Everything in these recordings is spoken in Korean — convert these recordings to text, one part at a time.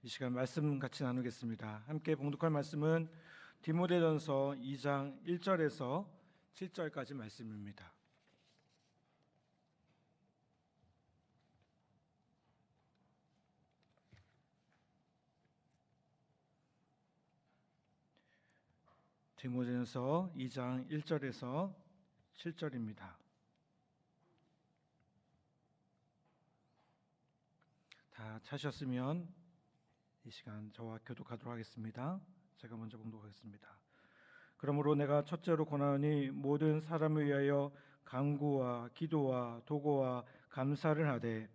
이 시간 말씀 같이 나누겠습니다. 함께 봉독할 말씀은 디모데전서 2장 1절에서 7절까지 말씀입니다. 디모데전서 2장 1절에서 7절입니다. 다 찾으셨으면 이 시간 저와 교독하도록 하겠습니다. 제가 먼저 봉독하겠습니다. 그러므로 내가 첫째로 권하노니 모든 사람을 위하여 간구와 기도와 도고와 감사를 하되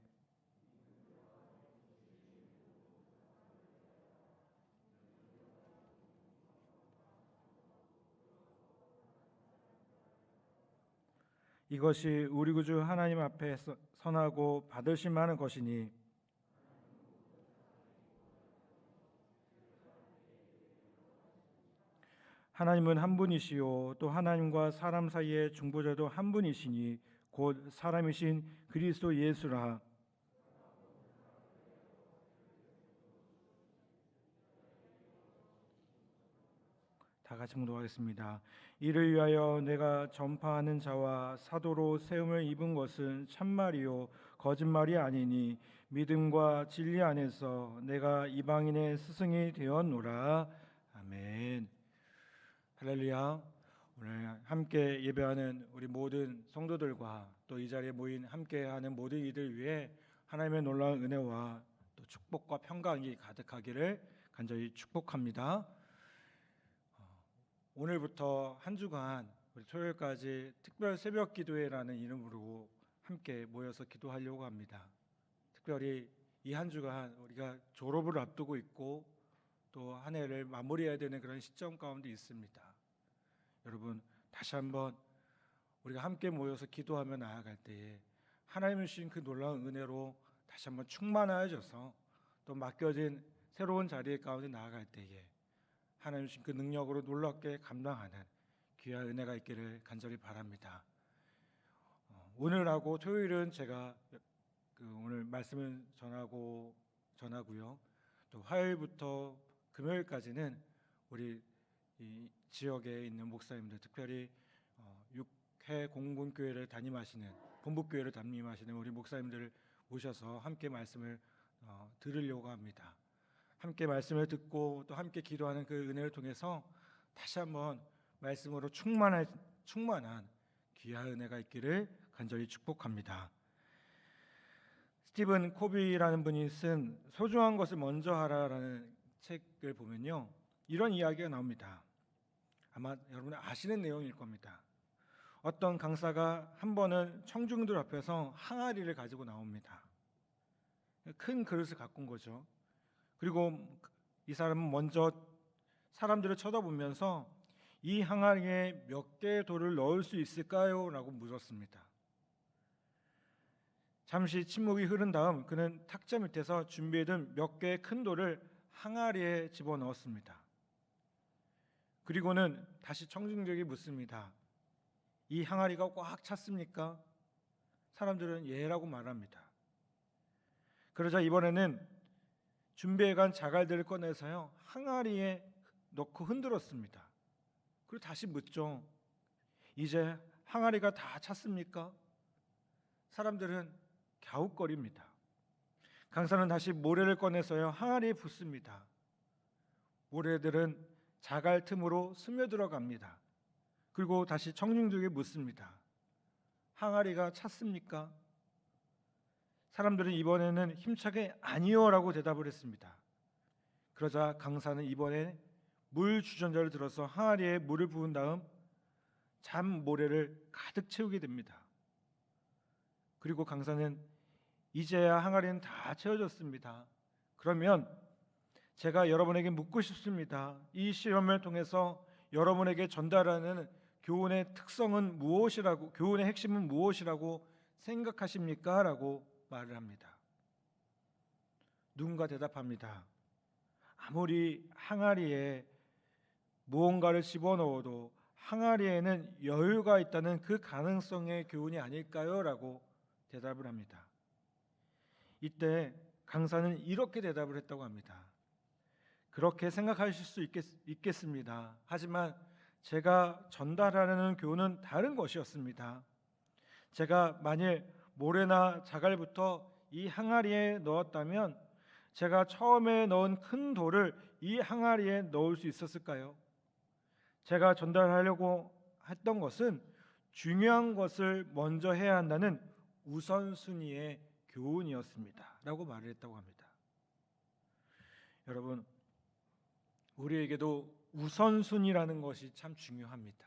이것이 우리 구주 하나님 앞에 선하고 받으실 만한 것이니 하나님은 한 분이시요 또 하나님과 사람 사이의 중보자도 한 분이시니 곧 사람이신 그리스도 예수라. 다 같이 봉독하겠습니다. 이를 위하여 내가 전파하는 자와 사도로 세움을 입은 것은 참말이요 거짓말이 아니니 믿음과 진리 안에서 내가 이방인의 스승이 되었노라. 아멘. 할렐루야. 오늘 함께 예배하는 우리 모든 성도들과 또 이 자리에 모인 함께하는 모든 이들 위해 하나님의 놀라운 은혜와 또 축복과 평강이 가득하기를 간절히 축복합니다. 오늘부터 한 주간 우리 토요일까지 특별 새벽 기도회라는 이름으로 함께 모여서 기도하려고 합니다. 특별히 이 한 주간 우리가 졸업을 앞두고 있고 또 한 해를 마무리해야 되는 그런 시점 가운데 있습니다. 여러분, 다시 한번 우리가 함께 모여서 기도하며 나아갈 때에 하나님이 주신 그 놀라운 은혜로 다시 한번 충만하여져서 또 맡겨진 새로운 자리 가운데 나아갈 때에 하나님 주신 그 능력으로 놀랍게 감당하는 귀한 은혜가 있기를 간절히 바랍니다. 오늘하고 토요일은 제가 오늘 말씀을 전하고요. 또 화요일부터 금요일까지는 우리 이 지역에 있는 목사님들, 특별히 육해 공군교회를 담임하시는 본부교회를 담임하시는 우리 목사님들을 모셔서 함께 말씀을 들으려고 합니다. 함께 말씀을 듣고 또 함께 기도하는 그 은혜를 통해서 다시 한번 말씀으로 충만한 귀한 은혜가 있기를 간절히 축복합니다. 스티븐 코비라는 분이 쓴 소중한 것을 먼저 하라라는 책을 보면요, 이런 이야기가 나옵니다. 아마 여러분 아시는 내용일 겁니다. 어떤 강사가 한 번은 청중들 앞에서 항아리를 가지고 나옵니다. 큰 그릇을 갖고 온 거죠. 그리고 이 사람은 먼저 사람들을 쳐다보면서 이 항아리에 몇 개의 돌을 넣을 수 있을까요? 라고 물었습니다. 잠시 침묵이 흐른 다음 그는 탁자 밑에서 준비해둔 몇 개의 큰 돌을 항아리에 집어넣었습니다. 그리고는 다시 청중들에게 묻습니다. 이 항아리가 꽉 찼습니까? 사람들은 예라고 말합니다. 그러자 이번에는 준비해간 자갈들을 꺼내서요, 항아리에 넣고 흔들었습니다. 그리고 다시 묻죠. 이제 항아리가 다 찼습니까? 사람들은 갸웃거립니다. 강사는 다시 모래를 꺼내서요, 항아리에 붓습니다. 모래들은 자갈 틈으로 스며들어갑니다. 그리고 다시 청중들에게 묻습니다. 항아리가 찼습니까? 사람들은 이번에는 힘차게 아니요 라고 대답을 했습니다. 그러자 강사는 이번에 물 주전자를 들어서 항아리에 물을 부은 다음 잔모래를 가득 채우게 됩니다. 그리고 강사는 이제야 항아리는 다 채워졌습니다. 그러면 제가 여러분에게 묻고 싶습니다. 이 실험을 통해서 여러분에게 전달하는 교훈의 특성은 무엇이라고, 교훈의 핵심은 무엇이라고 생각하십니까? 라고 말을 합니다. 누군가 대답합니다. 아무리 항아리에 무언가를 집어넣어도 항아리에는 여유가 있다는 그 가능성의 교훈이 아닐까요? 라고 대답을 합니다. 이때 강사는 이렇게 대답을 했다고 합니다. 그렇게 생각하실 수 있겠습니다. 하지만 제가 전달하려는 교훈은 다른 것이었습니다. 제가 만일 모래나 자갈부터 이 항아리에 넣었다면 제가 처음에 넣은 큰 돌을 이 항아리에 넣을 수 있었을까요? 제가 전달하려고 했던 것은 중요한 것을 먼저 해야 한다는 우선순위의 교훈이었습니다. 라고 말을 했다고 합니다. 여러분, 우리에게도 우선순위라는 것이 참 중요합니다.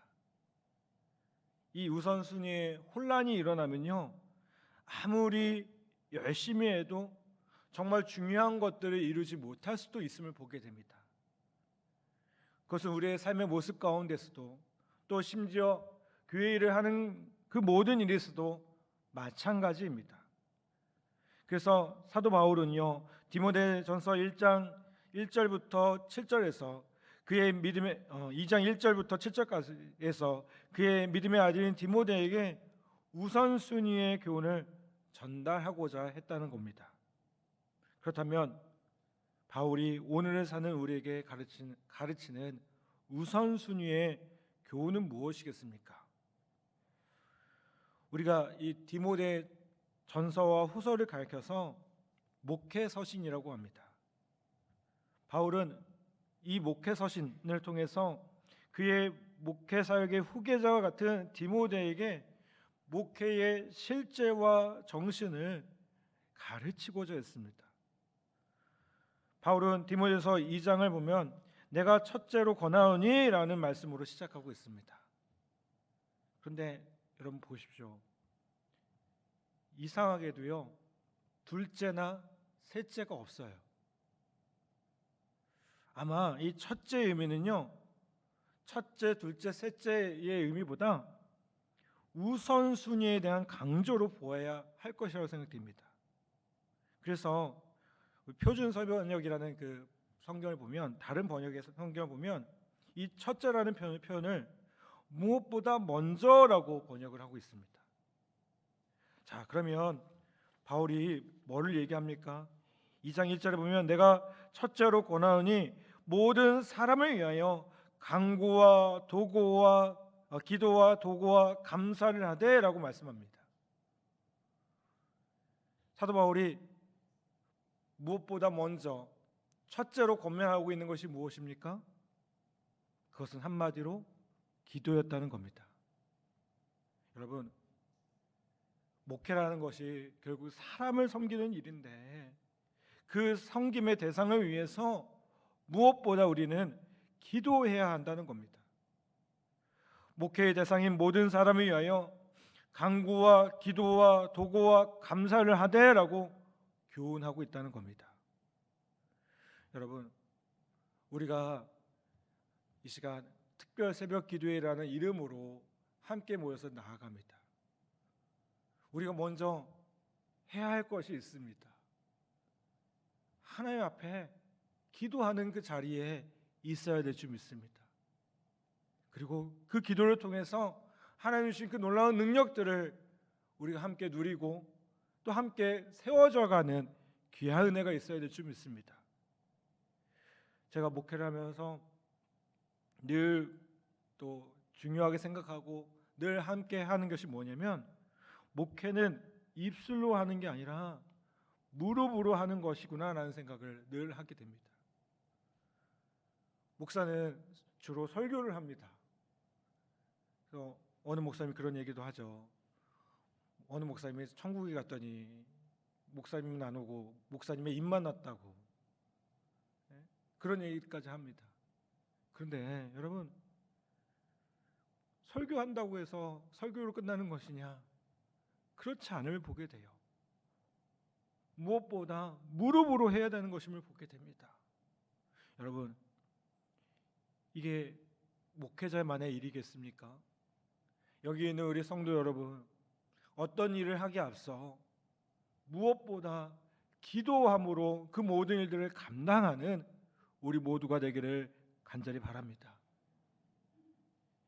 이 우선순위에 혼란이 일어나면요, 아무리 열심히 해도 정말 중요한 것들을 이루지 못할 수도 있음을 보게 됩니다. 그것은 우리의 삶의 모습 가운데서도 또 심지어 교회 일을 하는 그 모든 일에서도 마찬가지입니다. 그래서 사도 바울은요, 디모데전서 1장 1절부터 7절에서 그의 믿음의 2장 1절부터 7절까지에서 그의 믿음의 아들인 디모데에게 우선순위의 교훈을 전달하고자 했다는 겁니다. 그렇다면 바울이 오늘을 사는 우리에게 가르치는 우선순위의 교훈은 무엇이겠습니까? 우리가 이 디모데 전서와 후서를 가리켜서 목회서신이라고 합니다. 바울은 이 목회서신을 통해서 그의 목회사역의 후계자와 같은 디모데에게 목회의 실제와 정신을 가르치고자 했습니다. 바울은 디모데서 2장을 보면 내가 첫째로 권하오니 라는 말씀으로 시작하고 있습니다. 그런데 여러분 보십시오. 이상하게도요, 둘째나 셋째가 없어요. 아마 이 첫째의 의미는요, 첫째, 둘째, 셋째의 의미보다 우선순위에 대한 강조로 보아야 할 것이라고 생각됩니다. 그래서 표준 번역이라는 그 성경을 보면, 다른 번역의 성경을 보면 이 첫째라는 표현을 무엇보다 먼저라고 번역을 하고 있습니다. 자, 그러면 바울이 뭐를 얘기합니까? 2장 1절에 보면 내가 첫째로 권하오니 모든 사람을 위하여 간구와 도구와 기도와 도구와 감사를 하되라고 말씀합니다. 사도 바울이 무엇보다 먼저 첫째로 권면하고 있는 것이 무엇입니까? 그것은 한마디로 기도였다는 겁니다. 여러분, 목회라는 것이 결국 사람을 섬기는 일인데 그 섬김의 대상을 위해서 무엇보다 우리는 기도해야 한다는 겁니다. 목회의 대상인 모든 사람을 위하여 간구와 기도와 도구와 감사를 하되라고 교훈하고 있다는 겁니다. 여러분, 우리가 이 시간 특별 새벽 기도회라는 이름으로 함께 모여서 나아갑니다. 우리가 먼저 해야 할 것이 있습니다. 하나님 앞에 기도하는 그 자리에 있어야 될 줄 믿습니다. 그리고 그 기도를 통해서 하나님 주신 그 놀라운 능력들을 우리가 함께 누리고 또 함께 세워져가는 귀한 은혜가 있어야 될 줄 믿습니다. 제가 목회를 하면서 늘 또 중요하게 생각하고 늘 함께 하는 것이 뭐냐면, 목회는 입술로 하는 게 아니라 무릎으로 하는 것이구나라는 생각을 늘 하게 됩니다. 목사는 주로 설교를 합니다. 그래서 어느 목사님이 그런 얘기도 하죠. 어느 목사님이 천국에 갔더니 목사님은 안 오고 목사님의 입만 났다고, 그런 얘기까지 합니다. 그런데 여러분, 설교한다고 해서 설교로 끝나는 것이냐? 그렇지 않음을 보게 돼요. 무엇보다 무릎으로 해야 되는 것임을 보게 됩니다. 여러분, 이게 목회자만의 일이겠습니까? 여기 있는 우리 성도 여러분, 어떤 일을 하기에 앞서 무엇보다 기도함으로 그 모든 일들을 감당하는 우리 모두가 되기를 간절히 바랍니다.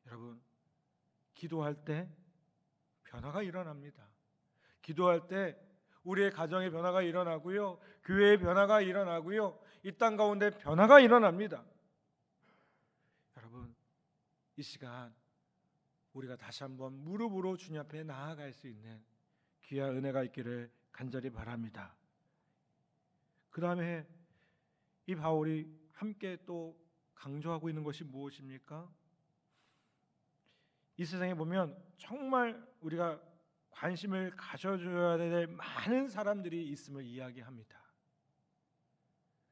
여러분, 기도할 때 변화가 일어납니다. 기도할 때 우리의 가정의 변화가 일어나고요, 교회의 변화가 일어나고요, 이 땅 가운데 변화가 일어납니다. 여러분, 이 시간 우리가 다시 한번 무릎으로 주님 앞에 나아갈 수 있는 귀한 은혜가 있기를 간절히 바랍니다. 그 다음에 이 바울이 함께 또 강조하고 있는 것이 무엇입니까? 이 세상에 보면 정말 우리가 관심을 가져줘야 될 많은 사람들이 있음을 이야기합니다.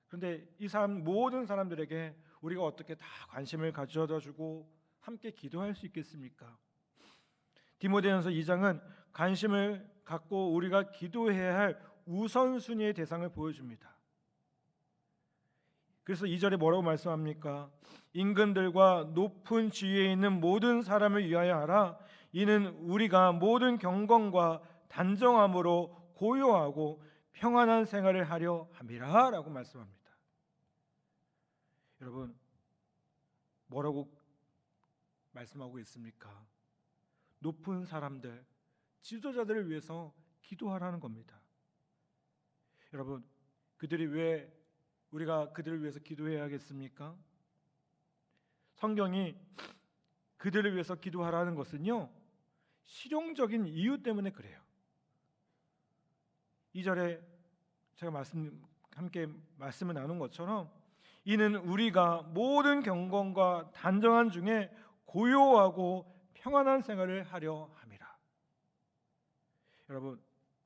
그런데 이 모든 사람들에게 우리가 어떻게 다 관심을 가져다주고 함께 기도할 수 있겠습니까? 디모데전서 2장은 관심을 갖고 우리가 기도해야 할 우선순위의 대상을 보여줍니다. 그래서 2절에 뭐라고 말씀합니까? 임금들과 높은 지위에 있는 모든 사람을 위하여 하라. 이는 우리가 모든 경건과 단정함으로 고요하고 평안한 생활을 하려 함이라 라고 말씀합니다. 여러분, 뭐라고 말씀하고 있습니까? 높은 사람들, 지도자들을 위해서 기도하라는 겁니다. 여러분, 그들이 왜 우리가 그들을 위해서 기도해야겠습니까? 성경이 그들을 위해서 기도하라는 것은요, 실용적인 이유 때문에 그래요. 2절에 제가 함께 말씀을 나눈 것처럼 이는 우리가 모든 경건과 단정한 중에 고요하고 평안한 생활을 하려 함이라. 여러분,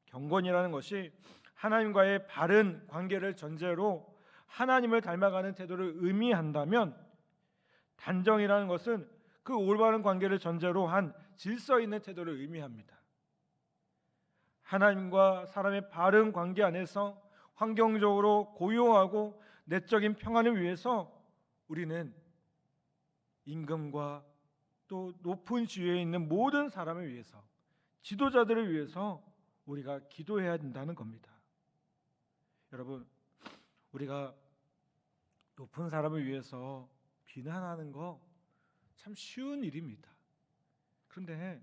경건이라는 것이 하나님과의 바른 관계를 전제로 하나님을 닮아가는 태도를 의미한다면, 단정이라는 것은 그 올바른 관계를 전제로 한 질서 있는 태도를 의미합니다. 하나님과 사람의 바른 관계 안에서 환경적으로 고요하고 내적인 평안을 위해서 우리는 임금과 또 높은 지위에 있는 모든 사람을 위해서, 지도자들을 위해서 우리가 기도해야 된다는 겁니다. 여러분, 우리가 높은 사람을 위해서 비난하는 거 참 쉬운 일입니다. 그런데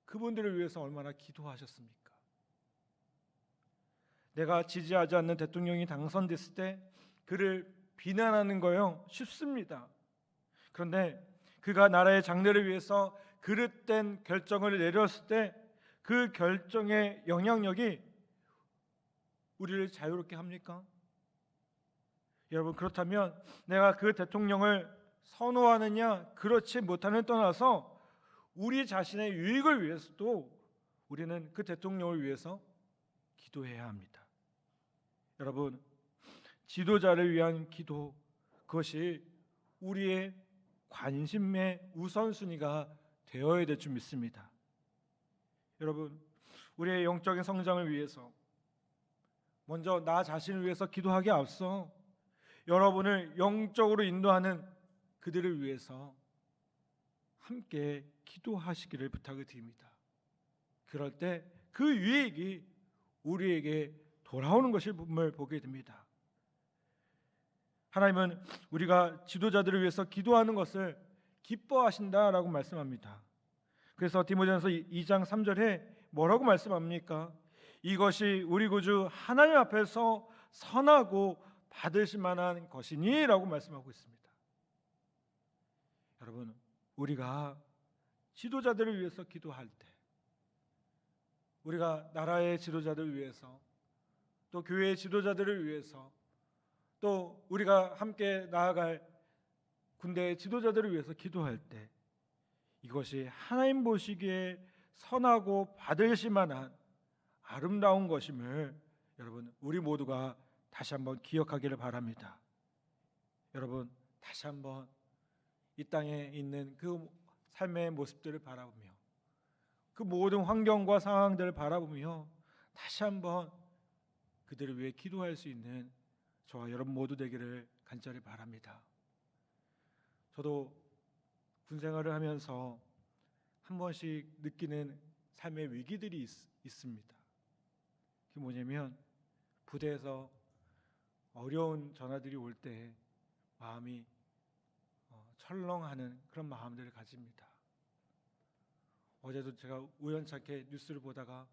그분들을 위해서 얼마나 기도하셨습니까? 내가 지지하지 않는 대통령이 당선됐을 때 그를 비난하는 거요 쉽습니다. 그런데 그가 나라의 장래를 위해서 그릇된 결정을 내렸을 때 그 결정의 영향력이 우리를 자유롭게 합니까? 여러분, 그렇다면 내가 그 대통령을 선호하느냐 그렇지 못하는 떠나서 우리 자신의 유익을 위해서도 우리는 그 대통령을 위해서 기도해야 합니다. 여러분, 지도자를 위한 기도, 그것이 우리의 관심의 우선순위가 되어야 될 줄 믿습니다. 여러분, 우리의 영적인 성장을 위해서 먼저 나 자신을 위해서 기도하기에 앞서 여러분을 영적으로 인도하는 그들을 위해서 함께 기도하시기를 부탁을 드립니다. 그럴 때 그 유익이 우리에게 돌아오는 것을 보게 됩니다. 하나님은 우리가 지도자들을 위해서 기도하는 것을 기뻐하신다라고 말씀합니다. 그래서 디모데전서 2장 3절에 뭐라고 말씀합니까? 이것이 우리 구주 하나님 앞에서 선하고 받으실 만한 것이니 라고 말씀하고 있습니다. 여러분, 우리가 지도자들을 위해서 기도할 때, 우리가 나라의 지도자들을 위해서, 또 교회의 지도자들을 위해서, 또 우리가 함께 나아갈 군대의 지도자들을 위해서 기도할 때, 이것이 하나님 보시기에 선하고 받으실 만한 아름다운 것임을 여러분, 우리 모두가 다시 한번 기억하기를 바랍니다. 여러분, 다시 한번 이 땅에 있는 그 삶의 모습들을 바라보며, 그 모든 환경과 상황들을 바라보며 다시 한번 그들을 위해 기도할 수 있는 저와 여러분 모두 되기를 간절히 바랍니다. 저도 군 생활을 하면서 한 번씩 느끼는 삶의 위기들이 있습니다. 그게 뭐냐면, 부대에서 어려운 전화들이 올 때 마음이 철렁하는 그런 마음들을 가집니다. 어제도 제가 우연찮게 뉴스를 보다가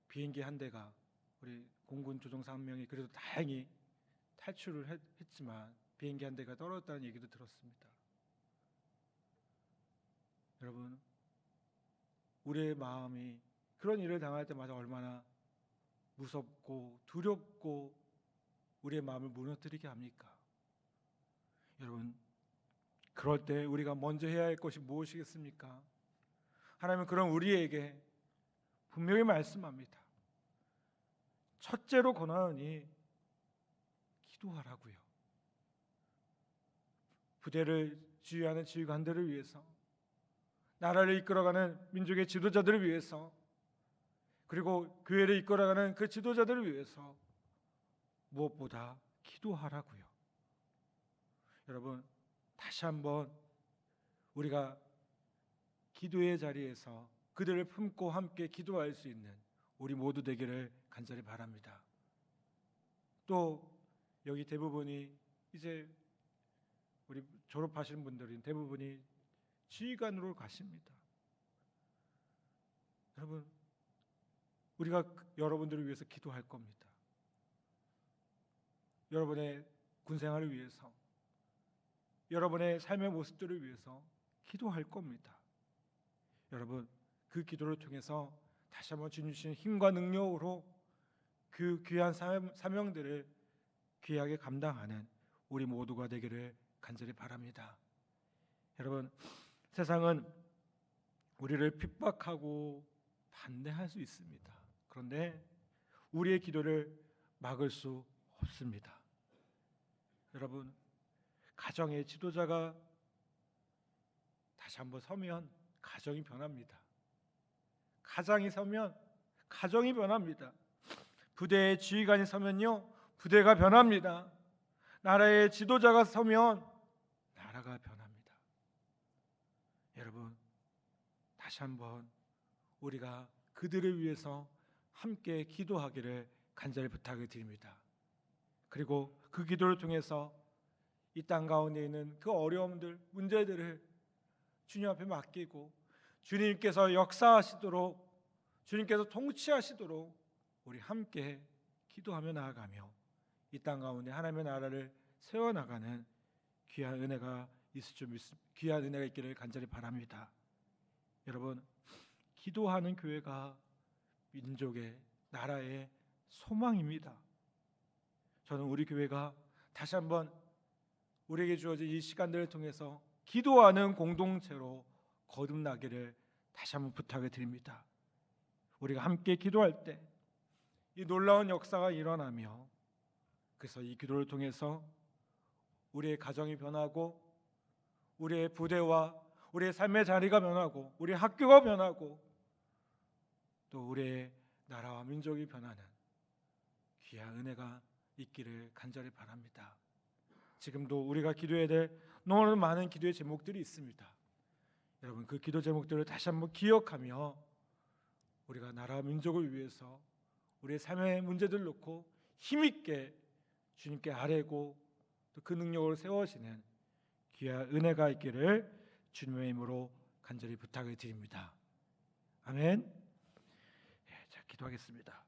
비행기 한 대가 우리 공군 조종사 한 명이 그래도 다행히 탈출을 했지만 비행기 한 대가 떨어졌다는 얘기도 들었습니다. 여러분, 우리의 마음이 그런 일을 당할 때마다 얼마나 무섭고 두렵고 우리의 마음을 무너뜨리게 합니까? 여러분, 그럴 때 우리가 먼저 해야 할 것이 무엇이겠습니까? 하나님은 그런 우리에게 분명히 말씀합니다. 첫째로 권하노니 기도하라고요. 부대를 지휘하는 지휘관들을 위해서, 나라를 이끌어가는 민족의 지도자들을 위해서, 그리고 교회를 이끌어가는 그 지도자들을 위해서 무엇보다 기도하라고요. 여러분, 다시 한번 우리가 기도의 자리에서 그들을 품고 함께 기도할 수 있는 우리 모두 되기를 간절히 바랍니다. 또 여기 대부분이 이제 우리 졸업하시는 분들은 대부분이 지휘관으로 가십니다. 여러분, 우리가 여러분들을 위해서 기도할 겁니다. 여러분의 군생활을 위해서, 여러분의 삶의 모습들을 위해서 기도할 겁니다. 여러분, 그 기도를 통해서 다시 한번 주님 주신 힘과 능력으로 그 귀한 사명들을 귀하게 감당하는 우리 모두가 되기를 간절히 바랍니다. 여러분, 세상은 우리를 핍박하고 반대할 수 있습니다. 그런데 우리의 기도를 막을 수 없습니다. 여러분, 가정의 지도자가 다시 한번 서면 가정이 변합니다. 가장이 서면 가정이 변합니다. 부대의 지휘관이 서면요, 부대가 변합니다. 나라의 지도자가 서면 나라가 변합니다. 여러분, 다시 한번 우리가 그들을 위해서 함께 기도하기를 간절히 부탁을 드립니다. 그리고 그 기도를 통해서 이 땅 가운데 있는 그 어려움들, 문제들을 주님 앞에 맡기고 주님께서 역사하시도록, 주님께서 통치하시도록 우리 함께 기도하며 나아가며 이 땅 가운데 하나님의 나라를 세워나가는 귀한 은혜가 있을 줄 귀한 은혜가 있기를 간절히 바랍니다. 여러분, 기도하는 교회가 민족의, 나라의 소망입니다. 저는 우리 교회가 다시 한번 우리에게 주어진 이 시간들을 통해서 기도하는 공동체로 거듭나기를 다시 한번 부탁을 드립니다. 우리가 함께 기도할 때 이 놀라운 역사가 일어나며, 그래서 이 기도를 통해서 우리의 가정이 변하고 우리의 부대와 우리의 삶의 자리가 변하고 우리의 학교가 변하고 또 우리의 나라와 민족이 변하는 귀한 은혜가 있기를 간절히 바랍니다. 지금도 우리가 기도해야 될 너무 많은 기도의 제목들이 있습니다. 여러분, 그 기도 제목들을 다시 한번 기억하며 우리가 나라와 민족을 위해서 우리의 삶의 문제들을 놓고 힘있게 주님께 아뢰고 또 그 능력으로 세워지는 귀한 은혜가 있기를 주님의 이름으로 간절히 부탁을 드립니다. 아멘. 자, 기도하겠습니다.